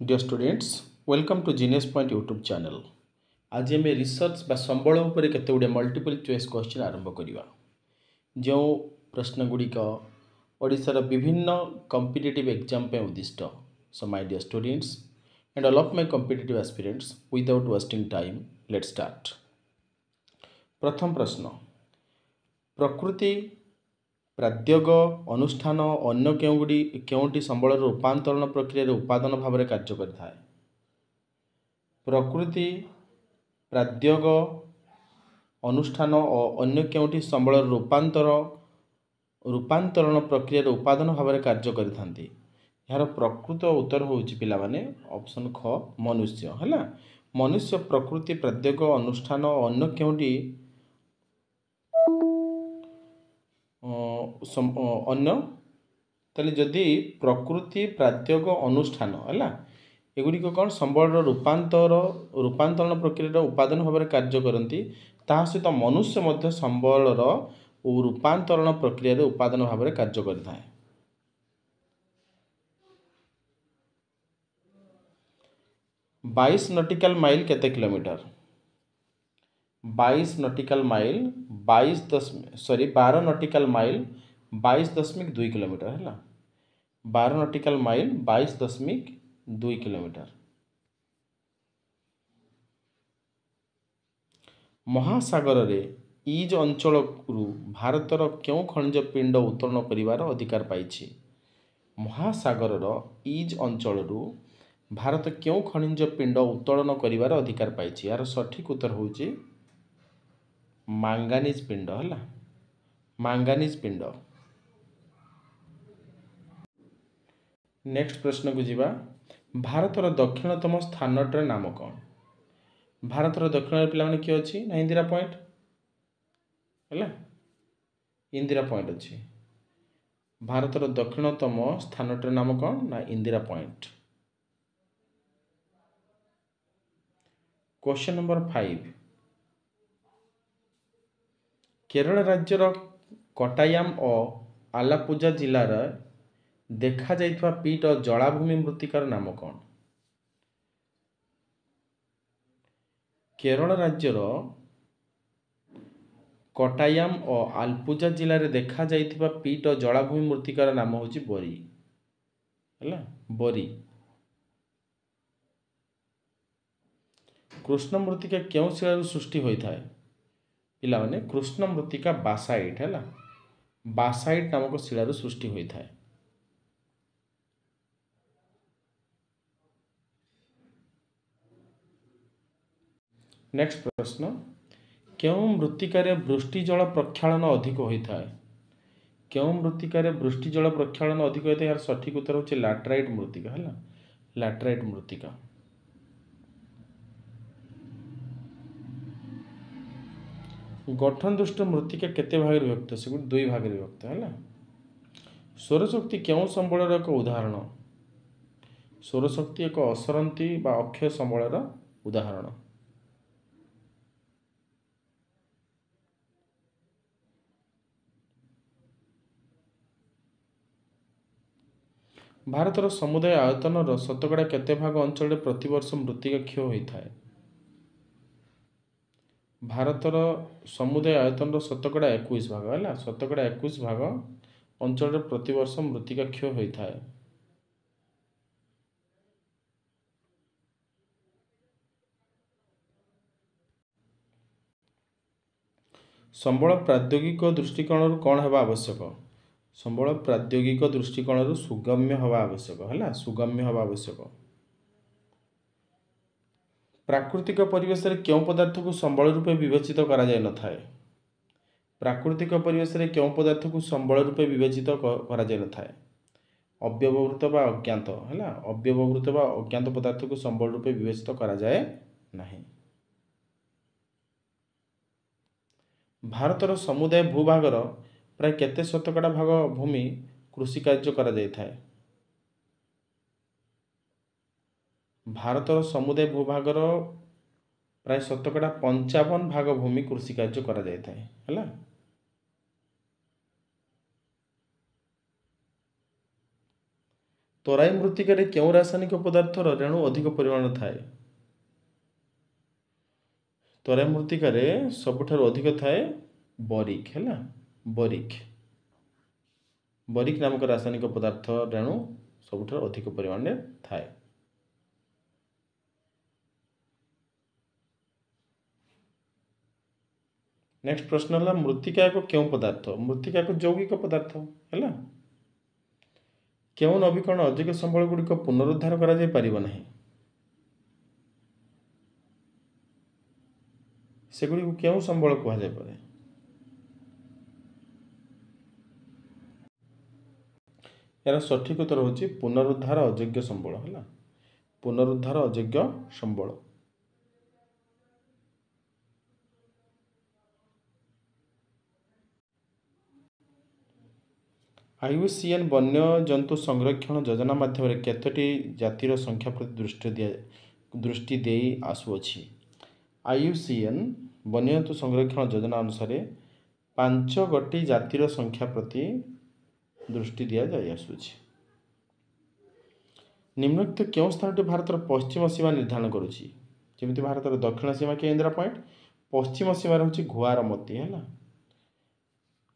Dear students welcome to genius point YouTube channel. आज आम research बा संबल उपर केते गुड़े मल्टीपल चॉइस क्वेश्चन आरंभ करवा। जो प्रश्न गुड़िक ओडिशार विभिन्न कॉम्पिटिटिव एग्जाम पे उद्दिष्ट। So my dear students and all of my competitive aspirants without wasting time let's start. प्रथम प्रश्न, प्रकृति प्राद्योग अनुष्ठान अन्य केउटी संबल रूपांतरण प्रक्रिया उपादान भाव में कार्य करिथाए। प्रकृति प्राद्योग अनुष्ठान और अन्य केउटी संबल रूपांतरण प्रक्रिया उपादान भाव में कार्य करिथांती। यार प्रकृत उत्तर होउछि पिला माने ऑप्शन ख मनुष्य हैला। मनुष्य प्रकृति प्राद्योग अनुष्ठान और अन्य केउटी अन्य ताले जदि प्रकृति प्राद्योग अनुष्ठान है एगुड़िक कौन संबल रूपांतरण प्रक्रिया उपादान भाव में कार्य करती सहित मनुष्य मध्य संबल रूपांतरण प्रक्रिया उपादान भाव में कार्य करें। 22 नॉटिकल माइल केते kilometre? 22 nautical mile 12 nautical mile 22.2 kilometre है। 12 नॉटिकल माइल 22.2 किलोमीटर। महासागर रे इज अंचल भारतर क्यों खनिज पिंड उत्तोलन करिवार अधिकार पाइछि? महासागर इज अंचल भारत क्यों खनिज पिंड उत्तोलन करिवार अधिकार पाइछि? यार सठिक उत्तर होउछि मांगानीज पिंड है। मांगानीज पिंड। नेक्स्ट प्रश्न को जीवा। भारतर दक्षिणतम स्थानटर नाम कौन? भारतर दक्षिण पिला माने किए अछि ना इंदिरा पॉइंट है। इंदिरा पॉइंट अच्छी। भारतर दक्षिणतम स्थानटर नाम कौन ना Indira point. Question number 5, Kerala राज्यर कोट्टायम और आलापुझा जिलार देखा जाइथवा पीठ और जलाभूमि मृत्तिकार नाम कौन? केरल राज्यर कोट्टायम और आलापुझा जिले में देखा जाइथवा पीठ और जलाभूमि मृत्तिकार नाम होची बोरी है। बोरी। कृष्ण मृत्तिका क्यों शिलारू सृष्टि होता है? पिला माने कृष्ण मृत्तिका बासाइट है। बासाइट नामक शिलारू सृष्टि होता है। नेक्स्ट प्रश्न, क्यों मृत्तिकार वृष्टि जल प्रक्षालन अधिक होता है? क्यों मृत्तिकार वृष्टि जल प्रक्षालन अधिक होता है? यार सठिक उत्तर होचे लैटराइट मृत्तिका है। लैटराइट मृत्तिका। गठन दुष्ट मृत्तिका केते भाग विभक्त? से 2 भाग विभक्त है। सौरशक्ति क्यों संबल एक उदाहरण? सौरशक्ति एक असरंती बा अक्षय संबलर उदाहरण। भारतर समुदाय आयतन शतकड़ा केते भाग अंचल प्रतिवर्ष मृत्तिका क्षय होता है? भारतर समुदाय आयतन शतकड़ा 21 भाग है। शतकड़ा 21 भाग अंचल प्रतिवर्ष मृत्तिका क्षय होता है। संबल प्राद्योगिक दृष्टिकोण कौन होगा आवश्यक? संबल प्राद्योगिक दृष्टिकोण सुगम्य हवा आवश्यक है। सुगम्य हवा आवश्यक। प्राकृतिक परिवेश रे क्यों पदार्थ को संबल रूपे विवेचित करा जाय न थाए? प्राकृतिक परिवेश रे क्यों पदार्थ को संबल रूपे विवेचित करा जाय न थाए? अव्यवहृत बा अज्ञात है। अव्यवहृत बा अज्ञात पदार्थ को संबल रूपे विवेचित करा जाय नहीं। भारतर समुदाय भूभागर प्राय केते शतकड़ा भाग भूमि कृषि कार्य करा जाय थाए? भारतर समुदाय भूभागर प्राय शतकड़ा 55 भाग भूमि कृषि कार्य करा जाय थाए है। तराई मृत्तिकार केउं रासायनिक पदार्थर रेणु अधिक परिमाण थाए? तराई मृत्तिकार सबुठारु अधिक थाए बरिक है। बरिक बरिक नामक रासायनिक पदार्थ रेणु सबुठारु अधिक परिमाण में थाए। नेक्स्ट प्रश्न है मृत्तिका एक क्यों पदार्थ? मृत्तिका एक यौगिक पदार्थ है। क्यों नवीकरण अयोग्य संबल गुड़िक पुनरुद्धार करा जाय परिबो नहीं? सेगुड़ी को क्यों संबल कहा जाय पारे? यार सठिक उत्तर होची पुनरुद्धार अयोग्य संबल है। पुनरुद्धार अयोग्य संबल। आईयूसीएन वन्य जंतु संरक्षण योजना माध्यम केतोटी जातिर संख्या प्रति दृष्टि दे आसुअछि? आईयूसीएन वन्य जंतु संरक्षण योजना अनुसार 5 गोटी जातिर संख्या प्रति दृष्टि दि आसुछि। निम्नलिखित क्यों स्थान भारत पश्चिम सीमा निर्धारण करुछि? जमी भारत दक्षिण सीमा के इंदिरा पॉइंट, पश्चिम सीमा हूँ घुआरमती है।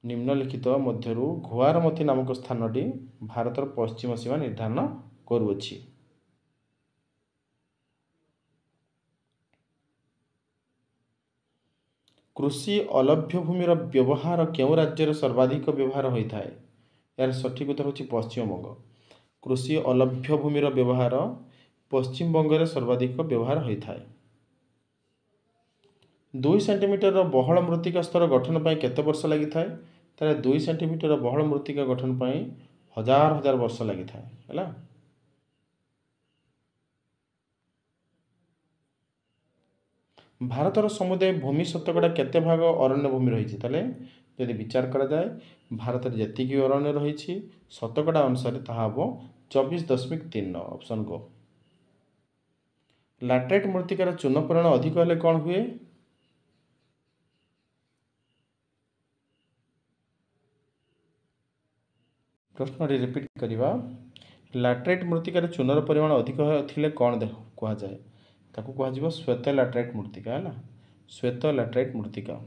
निम्नलिखित मध्यरु घुआरमती नामक स्थानटी भारत पश्चिम सीमा निर्धारण करुछि। कृषि अलभ्य भूमि व्यवहार क्यों राज्य सर्वाधिक व्यवहार होता है? यार सठिक उत्तर होची पश्चिम बंग। कृषि अलभ्य भूमि व्यवहार पश्चिम बंग में सर्वाधिक व्यवहार होता है। 2 सेंटीमीटर बहल मृत्तिका स्तर गठन पर केते वर्ष लगी था? 2 सेंटीमीटर बहल मृत्तिका गठन पर 1000 वर्ष लगी था है। भारतर समुदाय भूमि शतकड़ा केते भाग अरण्य भूमि रही? यदि विचार करा जाए भारत में जी अरण्य रही शतकड़ा अनुसार ताहा हम 24.3। Option go. लैटेराइट मृत्तिकार चूर्ण परिमाण अधिक हेले कौन हुए? प्रश्न रिपीट करवा। लैटेराइट मृत्तिकार चूनर परिमाण अधिक थिले कौन कह जाए? ताकू कह श्वेत लैटेराइट मृत्तिका है। श्वेत लैटेराइट मृत्तिका।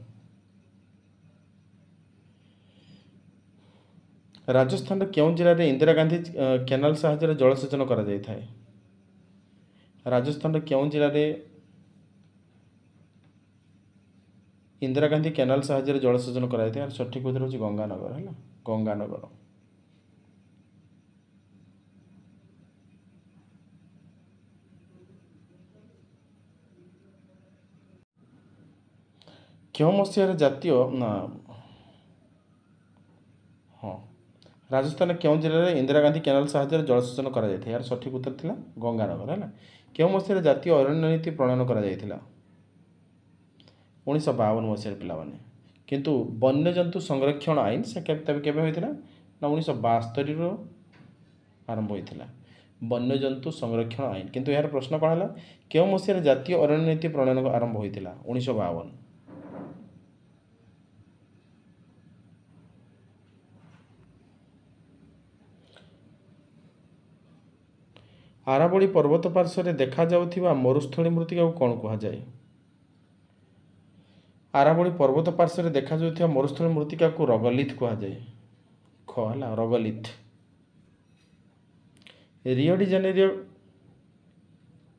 राजस्थान केउं जिले में इंदिरा गांधी केनाल साहाय्य जलसेचन करा जाय थाए? राजस्थान केउं जिले में इंदिरा गांधी केनाल साहाय्य जलसेचन करा जाय थाए? सठिक उत्तर होची गंगानगर है। गंगानगर। क्यों मसीह जातीय ना हाँ राजस्थान केउं जिले में इंदिरा गांधी केनाल साहाय्य जलसेचन करा जाय थाए? यार सठिक उत्तर थिला गंगानगर है। क्यों मसीह जातीय अरण्य नीति प्रणयन करा जाय थिला? 1952 मसीह पिलाने। किंतु वन्यजंतु संरक्षण आईन से केबे होइथिला ना 1972 आरंभ होइथिला वन्यजंतु संरक्षण आईन। किंतु यार प्रश्न कौन है? क्यों मसीह जातीय अरण्य नीति प्रणयन आरंभ होइथिला? 1952। आरावली पर्वत पार्श्व देखा जाउथिबा मरुस्थली मृत्तिका को कौन कहा जाए? आरावली पर्वत पार्श्व देखा जाउथिबा मरुस्थली मृत्तिका को रगलिथ कहा जाए। खला रगलिथ। रियो डी जेनेरियो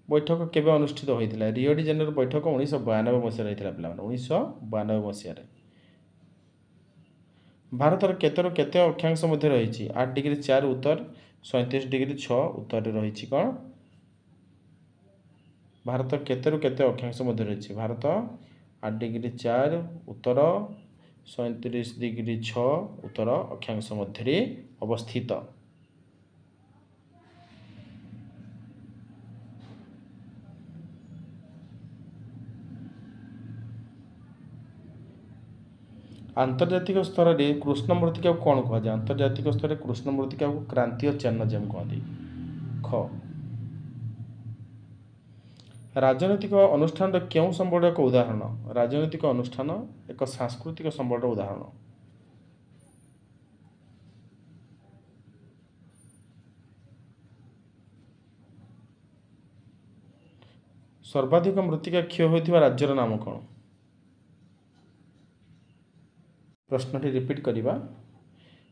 बैठक केबे अनुष्ठित होइथिला? रियो डी जेनेरियो बैठक 1992 मसीह होइथिला पिलाने। 1992 मसीह। भारतर केतेरो केते अक्षांश मध्य रही? 8 डिग्री 4 उत्तर, 37 डिग्री 6 उत्तर रही कौन? भारत केतेरो केते अक्षांश मध्य रही? भारत 8 डिग्री 4 उत्तर, 37 डिग्री 6 उत्तर अक्षांश मध्य अवस्थित। आंतर्जातिक स्तर में कृष्ण मृत्तिका को कौन कह जाए? आंतर्जातिक स्तर में कृष्ण मृत्तिका को क्रांतीय चेन्नजेम कहते। ख राजनैतिक अनुष्ठान क्यों संबल एक उदाहरण? राजनैतिक अनुष्ठान एक सांस्कृतिक संबल उदाहरण। सर्वाधिक मृत्तिका क्षय होइथिबा राज्यर नाम कौन? प्रश्नटी रिपीट करिबा।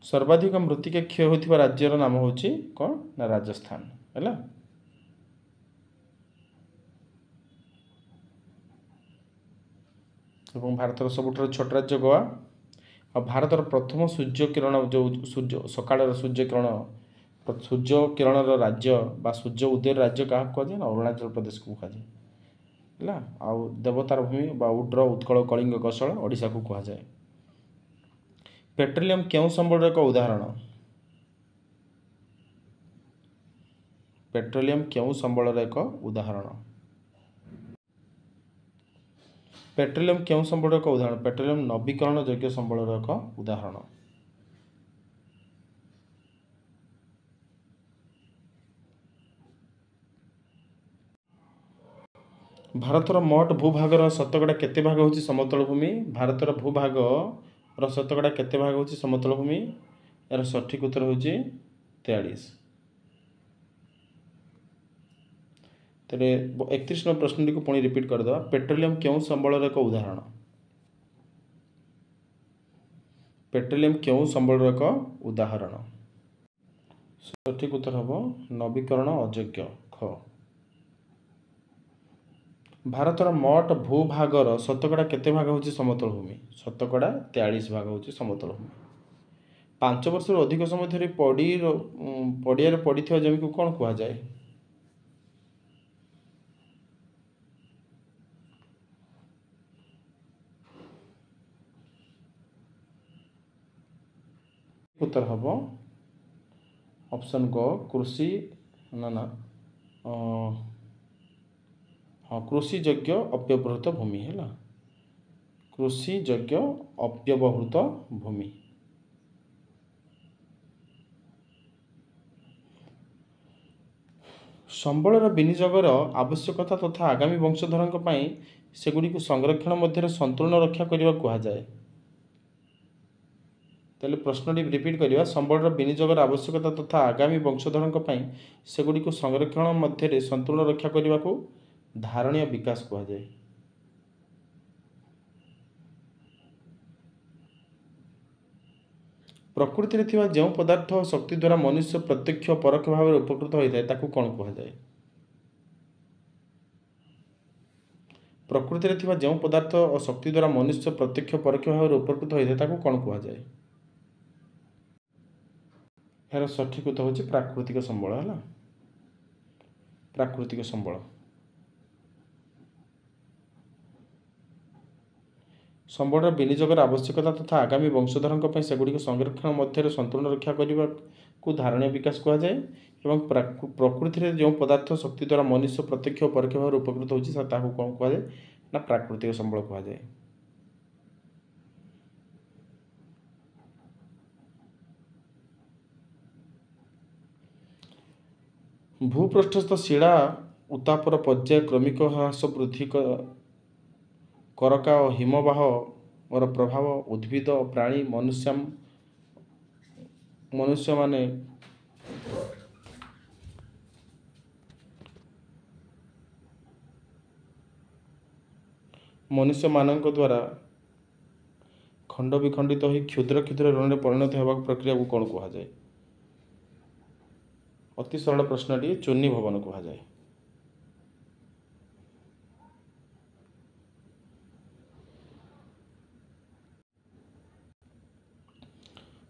सर्वाधिक मृत्तिका क्षय होइथिबा राज्यर नाम होची कौन ना राजस्थान हैला। एवं भारतर सबुठार छोट राज्य गोवा। और भारतर प्रथम सूर्य किरण जो सूर्य सकाळ सूर्य किरण राज्य बा सूर्य उदय राज्य क्या कहुए ना अरुणाचल प्रदेश को कहुए है। आउ देवतार भूमि बा उड्र उत्कल कलिंग कौशल ओडिशा को कहुए। पेट्रोलियम क्यों संबल एक उदाहरण? पेट्रोलियम क्यों संबल एक उदाहरण? पेट्रोलियम क्यों संबल एक उदाहरण? पेट्रोलियम नवीकरण योग्य संबल एक उदाहरण। भारतर मोट भूभागर शतकड़ा केते भाग होची समतल भूमि? भारतर भूभाग शतकड़ा केते भाग होची समतल भूमि? यार सठिक उत्तर होची 43। तेरे 31 नंबर प्रश्न को पुणी रिपीट कर दो। पेट्रोलियम क्यों संबल एक उदाहरण? पेट्रोलियम क्यों संबल एक उदाहरण? सठिक उत्तर हम नवीकरण अयोग्य ख। भारतर मोट भूभागर शतकड़ा केते भाग होची समतल भूमि? शतकड़ा 43 भाग होची समतल भूमि। 5 वर्ष अधिक समय धरी पड़िया पड़िथिबा जमी को कौन कहा जाए? उत्तर हम ऑप्शन ग कृषि ना हाँ कृषि योग्य अव्यवहृत भूमि है। कृषि योग्य अव्यवहृत भूमि। संबलर विनियोगर आवश्यकता तथा आगामी वंशधर सेगुड़ी संरक्षण मध्य संतुलन रक्षा करने कहा जाए। तेल प्रश्न रिपीट करवा। संबलर विनियोगर आवश्यकता तथा आगामी वंशधर सेगुड़ी संरक्षण मध्य संतुलन रक्षा करने को धारणीय विकास कहा जाए। प्रकृति में जो पदार्थ शक्ति द्वारा मनुष्य प्रत्यक्ष परोक्ष भाव उपकृत होता है ताकू कौन कहा जाए? प्रकृति में जो पदार्थ और शक्ति द्वारा मनुष्य प्रत्यक्ष परोक्ष भाव उपकृत होता है ताकू कौन कहा जाए? यार सठिक उत्तर होची प्राकृतिक संबल है। प्राकृतिक संबल। संबलर विनियोगर आवश्यकता तथा आगामी वंशधर सेगुड़ी संरक्षण मध्य संतुलन रक्षा करने को धारणीय विकास कहा जाए। एवं प्रकृति में जो पदार्थ शक्ति द्वारा मनुष्य प्रत्यक्ष परोक्ष भाव उपकृत होची कौन कहा जाए ना प्राकृतिक संबल कहा जाए। भूपृष्ठस्थ शिला उतापर पर्याय क्रमिक ह्रास वृद्धि करका और हिमवाह और प्रभाव उद्भिद प्राणी मनुष्य माने मनुष्य मानक द्वारा खंड विखंडित हो क्षुद्र क्षुद्र रण में परिणत होगा प्रक्रिया को कौन कहा जाए? अति सरल प्रश्नटी चूनी भवन कहा जाए।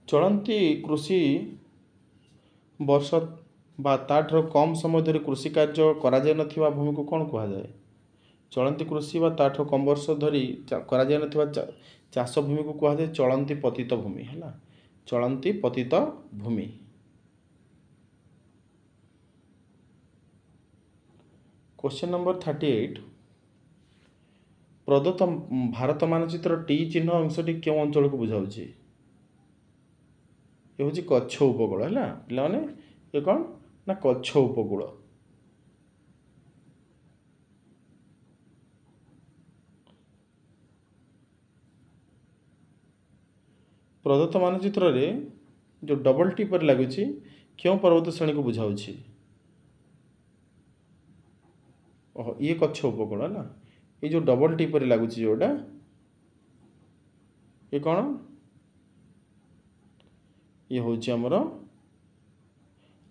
चलती कृषि वर्ष बा ताठर कम समय धरी कृषि कार्य करा जाय नथिबा भूमि को कौन कहा जाए? चलती कृषि बा ताठर कम वर्ष धरी करा जाय नथिबा चाष भूमि को कहा जाए चलती पतित भूमि है। चलती पतित भूमि। Question number 38। प्रदत्त भारत मानचित्र टी चिन्ह अंशटी क्यों अंचल को बुझाऊँ? ये हूँ कच्छ उपकूल है पे ये कौन ना कच्छ उपकूल। प्रदत्त मानचित्र रे जो डबल टी पर लगुच क्यों पर्वत श्रेणी को बुझाऊँ? ओहो ये कच्छ उपकूल है ये जो डबल टी पर लगुच जोटा ये कौन ये हूँ आमर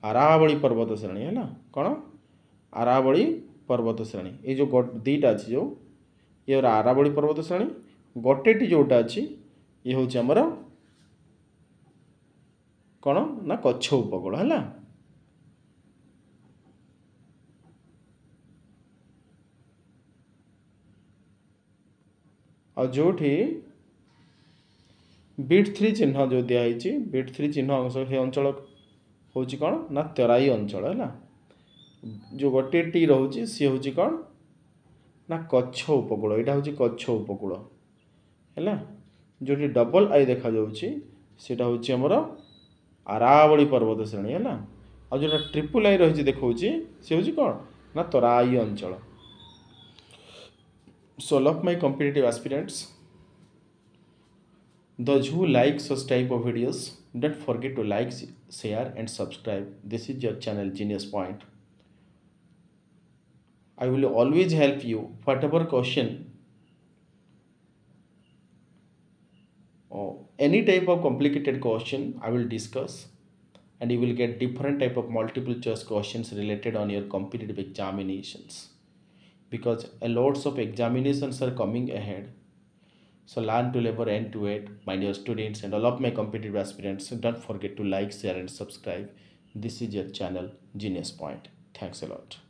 आरावली पर्वत श्रेणी है कौन आरावली पर्वत श्रेणी ये जो दीटा अच्छी जो ये आरावली पर्वत श्रेणी गोटेटी जोटा अच्छी ये हूँ आमर कौन ना कच्छ उपकूल है और जो बीट 3 चिन्ह जो दिखाई बीट 3 चिन्ह अंश से अंचल हूँ कौन ना तराई अंचल है जो गोटे टी रोचे सी हूँ कौन ना कच्छ उपकूल यहाँ हूँ कच्छ उपकूल है जो डबल आई देखा सेटा हूँ आमर आरावली पर्वत श्रेणी है आ जो ट्रिपल आई रही देखा सी हूँ कौन ना तराई अंचल So all of my competitive aspirants, those who like such type of videos, don't forget to like, share and subscribe. This is your channel Genius Point. I will always help you whatever question or any type of complicated question I will discuss, and you will get different type of multiple choice questions related on your competitive examinations. Because a lots of examinations are coming ahead, so learn to labor end to end, my dear students and all of my competitive aspirants. Don't forget to like, share and subscribe. This is your channel Genius Point. Thanks a lot.